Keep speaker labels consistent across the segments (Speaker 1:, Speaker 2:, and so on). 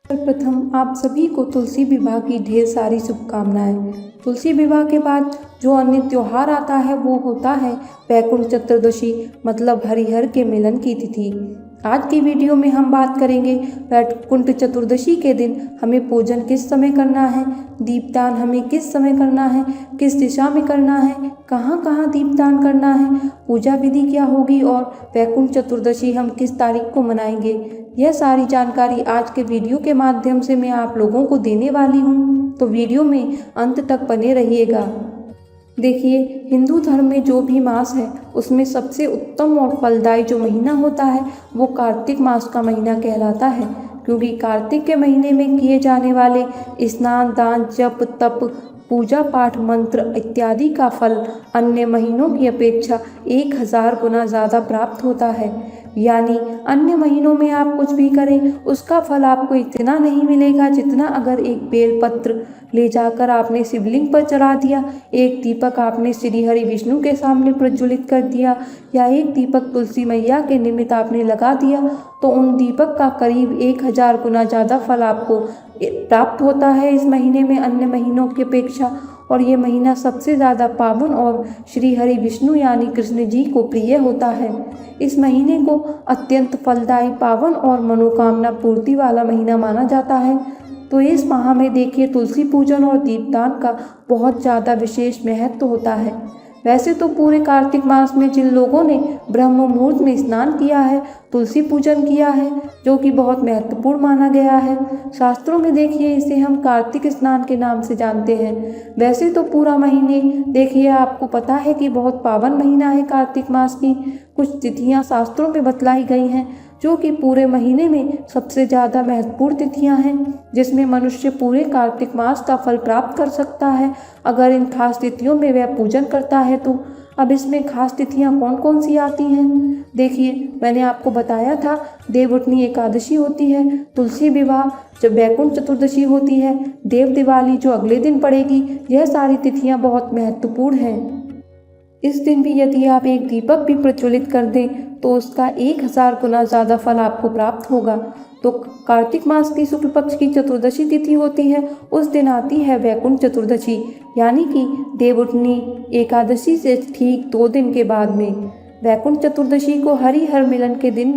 Speaker 1: सर्वप्रथम आप सभी को तुलसी विवाह की ढेर सारी शुभकामनाएं। तुलसी विवाह के बाद जो अन्य त्योहार आता है वो होता है वैकुंठ चतुर्दशी, मतलब हरिहर के मिलन की तिथि। आज की वीडियो में हम बात करेंगे वैकुंठ चतुर्दशी के दिन हमें पूजन किस समय करना है, दीपदान हमें किस समय करना है, किस दिशा में करना है, कहाँ कहाँ दीपदान करना है, पूजा विधि क्या होगी और वैकुंठ चतुर्दशी हम किस तारीख को मनाएंगे। यह सारी जानकारी आज के वीडियो के माध्यम से मैं आप लोगों को देने वाली हूँ, तो वीडियो में अंत तक बने रहिएगा। देखिए, हिंदू धर्म में जो भी मास है उसमें सबसे उत्तम और फलदायी जो महीना होता है वो कार्तिक मास का महीना कहलाता है, क्योंकि कार्तिक के महीने में किए जाने वाले स्नान, दान, जप, तप, पूजा पाठ, मंत्र इत्यादि का फल अन्य महीनों की अपेक्षा 1000 गुना ज़्यादा प्राप्त होता है। यानी अन्य महीनों में आप कुछ भी करें उसका फल आपको इतना नहीं मिलेगा जितना अगर एक बेलपत्र ले जाकर आपने शिवलिंग पर चढ़ा दिया, एक दीपक आपने श्री हरि विष्णु के सामने प्रज्वलित कर दिया, या एक दीपक तुलसी मैया के निमित्त आपने लगा दिया, तो उन दीपक का करीब 1000 गुना ज़्यादा फल आपको प्राप्त होता है इस महीने में अन्य महीनों की अपेक्षा। और ये महीना सबसे ज़्यादा पावन और श्री हरि विष्णु यानी कृष्ण जी को प्रिय होता है। इस महीने को अत्यंत फलदायी, पावन और मनोकामना पूर्ति वाला महीना माना जाता है। तो इस माह में देखिए तुलसी पूजन और दीपदान का बहुत ज़्यादा विशेष महत्व होता है। वैसे तो पूरे कार्तिक मास में जिन लोगों ने ब्रह्म मुहूर्त में स्नान किया है, तुलसी पूजन किया है, जो कि बहुत महत्वपूर्ण माना गया है। शास्त्रों में देखिए इसे हम कार्तिक स्नान के नाम से जानते हैं। वैसे तो पूरा महीने देखिए आपको पता है कि बहुत पावन महीना है कार्तिक मास की। कुछ तिथियां शास्त्रों में बतलाई गई हैं जो कि पूरे महीने में सबसे ज़्यादा महत्वपूर्ण तिथियां हैं, जिसमें मनुष्य पूरे कार्तिक मास का फल प्राप्त कर सकता है अगर इन खास तिथियों में वह पूजन करता है तो। अब इसमें खास तिथियां कौन कौन सी आती हैं, देखिए मैंने आपको बताया था देवउठनी एकादशी होती है, तुलसी विवाह जब वैकुंठ चतुर्दशी होती है, देव दिवाली जो अगले दिन पड़ेगी। यह सारी तिथियां बहुत महत्वपूर्ण हैं। इस दिन भी यदि आप एक दीपक भी प्रज्वलित कर दें तो उसका 1000 गुना ज़्यादा फल आपको प्राप्त होगा। तो कार्तिक मास की शुक्ल पक्ष की चतुर्दशी तिथि होती है, उस दिन आती है वैकुंठ चतुर्दशी, यानी कि देवउठनी एकादशी से ठीक 2 दिन के बाद में। वैकुंठ चतुर्दशी को हरिहर मिलन के दिन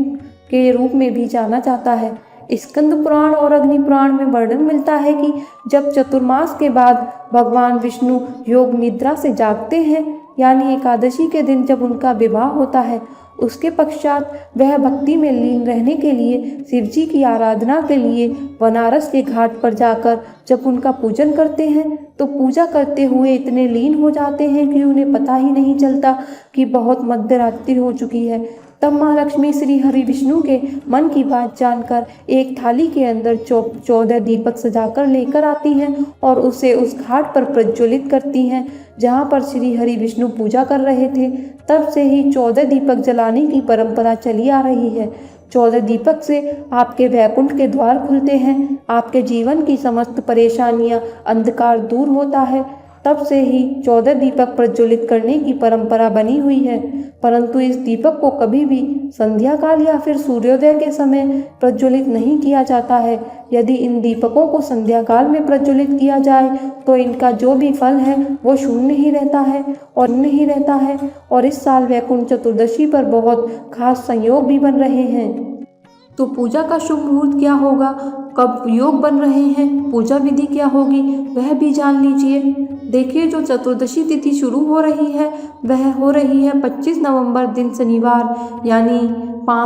Speaker 1: के रूप में भी जाना जाता है। स्कंद पुराण और अग्नि पुराण में वर्णन मिलता है कि जब चतुर्मास के बाद भगवान विष्णु योग निद्रा से जागते हैं, यानी एकादशी के दिन जब उनका विवाह होता है, उसके पश्चात वह भक्ति में लीन रहने के लिए शिव जी की आराधना के लिए बनारस के घाट पर जाकर जब उनका पूजन करते हैं तो पूजा करते हुए इतने लीन हो जाते हैं कि उन्हें पता ही नहीं चलता कि बहुत मध्यरात्रि हो चुकी है। तब माँ लक्ष्मी श्री हरि विष्णु के मन की बात जानकर एक थाली के अंदर 14 दीपक सजाकर लेकर आती हैं और उसे उस घाट पर प्रज्वलित करती हैं जहाँ पर श्री हरि विष्णु पूजा कर रहे थे। तब से ही 14 दीपक जलाने की परंपरा चली आ रही है। 14 दीपक से आपके वैकुंठ के द्वार खुलते हैं, आपके जीवन की समस्त परेशानियां, अंधकार दूर होता है। तब से ही 14 दीपक प्रज्वलित करने की परंपरा बनी हुई है। परंतु इस दीपक को कभी भी संध्या काल या फिर सूर्योदय के समय प्रज्वलित नहीं किया जाता है। यदि इन दीपकों को संध्या काल में प्रज्वलित किया जाए तो इनका जो भी फल है वो शून्य ही रहता है और इस साल वैकुंठ चतुर्दशी पर बहुत खास संयोग भी बन रहे हैं। तो पूजा का शुभ मुहूर्त क्या होगा, कब योग बन रहे हैं, पूजा विधि क्या होगी, वह भी जान लीजिए। देखिए, जो चतुर्दशी तिथि शुरू हो रही है वह हो रही है 25 नवंबर दिन शनिवार, यानी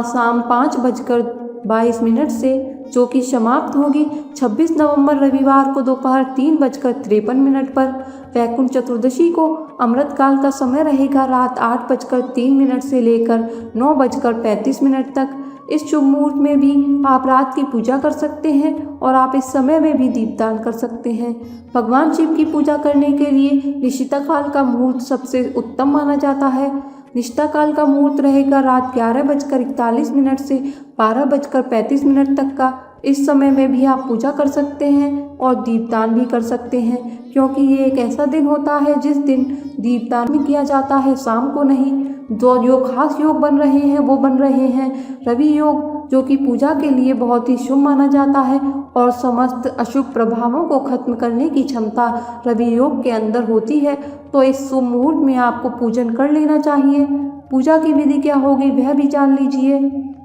Speaker 1: शाम 5:22 से, जो कि समाप्त होगी 26 नवंबर रविवार को दोपहर 3:53 पर। वैकुंठ चतुर्दशी को अमृतकाल का समय रहेगा रात 8:03 से लेकर 9:35 तक। इस शुभ मुहूर्त में भी आप रात की पूजा कर सकते हैं और आप इस समय में भी दीपदान कर सकते हैं। भगवान शिव की पूजा करने के लिए निशिता काल का मुहूर्त सबसे उत्तम माना जाता है। निष्ठा काल का मुहूर्त रहेगा रात 11:41 से 12:35 तक का। इस समय में भी आप पूजा कर सकते हैं और दीपदान भी कर सकते हैं, क्योंकि ये एक ऐसा दिन होता है जिस दिन दीपदान भी किया जाता है, शाम को नहीं। जो खास योग बन रहे हैं वो बन रहे हैं रवि योग, जो कि पूजा के लिए बहुत ही शुभ माना जाता है और समस्त अशुभ प्रभावों को खत्म करने की क्षमता रवि योग के अंदर होती है। तो इस शुभ मुहूर्त में आपको पूजन कर लेना चाहिए। पूजा की विधि क्या होगी वह भी जान लीजिए।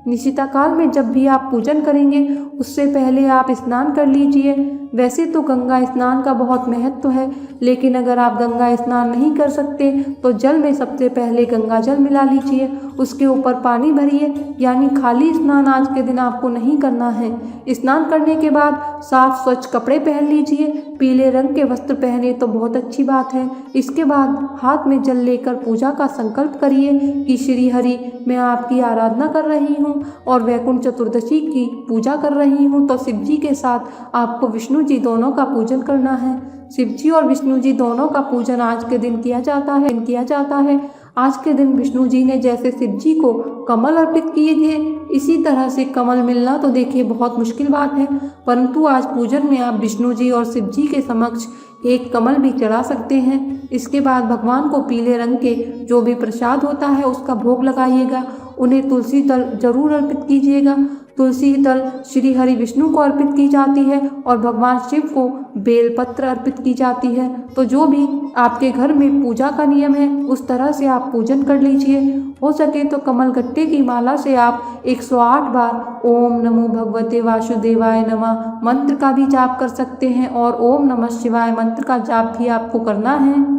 Speaker 1: निशिता काल में जब भी आप पूजन करेंगे उससे पहले आप स्नान कर लीजिए। वैसे तो गंगा स्नान का बहुत महत्व है, लेकिन अगर आप गंगा स्नान नहीं कर सकते तो जल में सबसे पहले गंगा जल मिला लीजिए, उसके ऊपर पानी भरिए, यानी खाली स्नान आज के दिन आपको नहीं करना है। स्नान करने के बाद साफ स्वच्छ कपड़े पहन लीजिए। पीले रंग के वस्त्र पहने तो बहुत अच्छी बात है। इसके बाद हाथ में जल लेकर पूजा का संकल्प करिए कि श्री हरि मैं आपकी आराधना कर रही हूँ और वैकुंठ चतुर्दशी की पूजा कर रही हूँ। तो शिव जी के साथ आपको विष्णु जी दोनों का पूजन करना है। शिव जी और विष्णु जी दोनों का पूजन आज के दिन किया जाता है। आज के दिन विष्णु जी ने जैसे शिव जी को कमल अर्पित किए थे, इसी तरह से कमल मिलना तो देखिए बहुत मुश्किल बात है, परंतु आज पूजन में आप विष्णु जी और शिव जी के समक्ष एक कमल भी चढ़ा सकते हैं। इसके बाद भगवान को पीले रंग के जो भी प्रसाद होता है उसका भोग लगाइएगा। उन्हें तुलसी दल जरूर अर्पित कीजिएगा। तुलसी दल श्री हरि विष्णु को अर्पित की जाती है और भगवान शिव को बेलपत्र अर्पित की जाती है। तो जो भी आपके घर में पूजा का नियम है उस तरह से आप पूजन कर लीजिए। हो सके तो कमल गट्टे की माला से आप 108 बार ओम नमो भगवते वासुदेवाय नमः मंत्र का भी जाप कर सकते हैं और ओम नमः शिवाय मंत्र का जाप भी आपको करना है।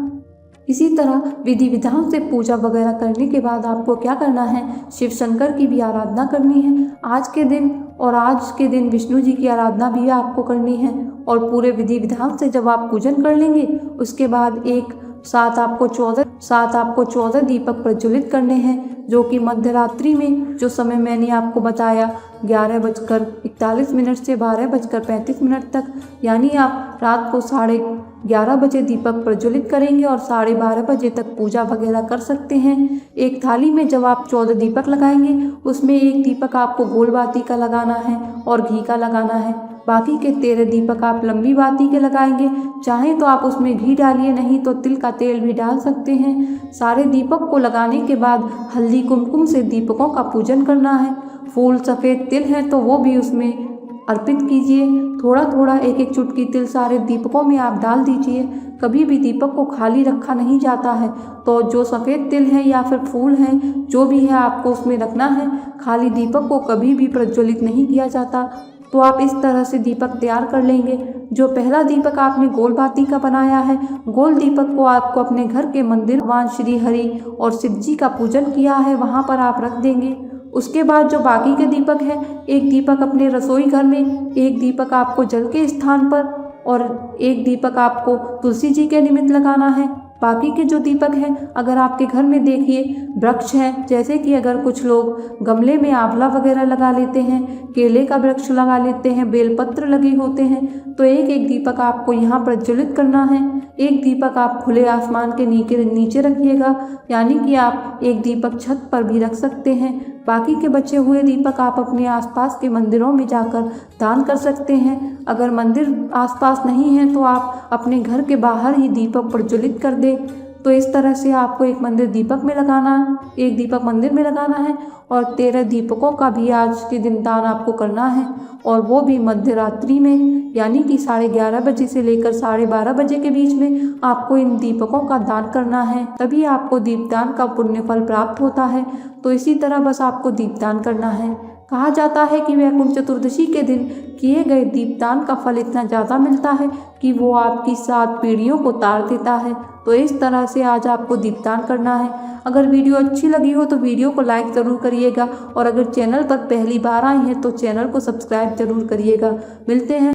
Speaker 1: इसी तरह विधि विधान से पूजा वगैरह करने के बाद आपको क्या करना है, शिव शंकर की भी आराधना करनी है आज के दिन विष्णु जी की आराधना भी आपको करनी है। और पूरे विधि विधान से जब आप पूजन कर लेंगे उसके बाद साथ आपको 14 दीपक प्रज्वलित करने हैं, जो कि मध्य रात्रि में जो समय मैंने आपको बताया 11:41 से 12:35 तक, यानी आप रात को 11:30 बजे दीपक प्रज्वलित करेंगे और 12:30 बजे तक पूजा वगैरह कर सकते हैं। एक थाली में जब आप 14 दीपक लगाएंगे उसमें एक दीपक आपको गोल बाती का लगाना है और घी का लगाना है। बाकी के 13 दीपक आप लंबी बाती के लगाएंगे। चाहे तो आप उसमें घी डालिए, नहीं तो तिल का तेल भी डाल सकते हैं। सारे दीपक को लगाने के बाद हल्दी कुमकुम से दीपकों का पूजन करना है। फूल सफ़ेद तिल है तो वो भी उसमें अर्पित कीजिए। थोड़ा थोड़ा एक चुटकी तिल सारे दीपकों में आप डाल दीजिए। कभी भी दीपक को खाली रखा नहीं जाता है, तो जो सफ़ेद तिल है या फिर फूल है जो भी है आपको उसमें रखना है। खाली दीपक को कभी भी प्रज्वलित नहीं किया जाता। तो आप इस तरह से दीपक तैयार कर लेंगे। जो पहला दीपक आपने गोल बाती का बनाया है, गोल दीपक को आपको अपने घर के मंदिर भगवान श्री हरि और शिव जी का पूजन किया है वहाँ पर आप रख देंगे। उसके बाद जो बाकी के दीपक है, एक दीपक अपने रसोई घर में, एक दीपक आपको जल के स्थान पर और एक दीपक आपको तुलसी जी के निमित्त लगाना है। बाकी के जो दीपक हैं, अगर आपके घर में देखिए वृक्ष हैं, जैसे कि अगर कुछ लोग गमले में आंवला वगैरह लगा लेते हैं, केले का वृक्ष लगा लेते हैं, बेलपत्र लगे होते हैं, तो एक दीपक आपको यहाँ प्रज्वलित करना है। एक दीपक आप खुले आसमान के नीचे रखिएगा, यानी कि आप एक दीपक छत पर भी रख सकते हैं। बाकी के बचे हुए दीपक आप अपने आसपास के मंदिरों में जाकर दान कर सकते हैं। अगर मंदिर आसपास नहीं है तो आप अपने घर के बाहर ही दीपक प्रज्वलित कर दें। तो इस तरह से आपको एक दीपक मंदिर में लगाना है और 13 दीपकों का भी आज के दिन दान आपको करना है, और वो भी मध्य रात्रि में, यानी कि 11:30 बजे से लेकर 12:30 बजे के बीच में आपको इन दीपकों का दान करना है। तभी आपको दीपदान का पुण्य फल प्राप्त होता है। तो इसी तरह बस आपको दीपदान करना है। कहा जाता है कि वैकुंठ चतुर्दशी के दिन किए गए दीपदान का फल इतना ज़्यादा मिलता है कि वो आपकी 7 पीढ़ियों को तार देता है। तो इस तरह से आज आपको दीपदान करना है। अगर वीडियो अच्छी लगी हो तो वीडियो को लाइक ज़रूर करिएगा, और अगर चैनल पर पहली बार आए हैं तो चैनल को सब्सक्राइब ज़रूर करिएगा। मिलते हैं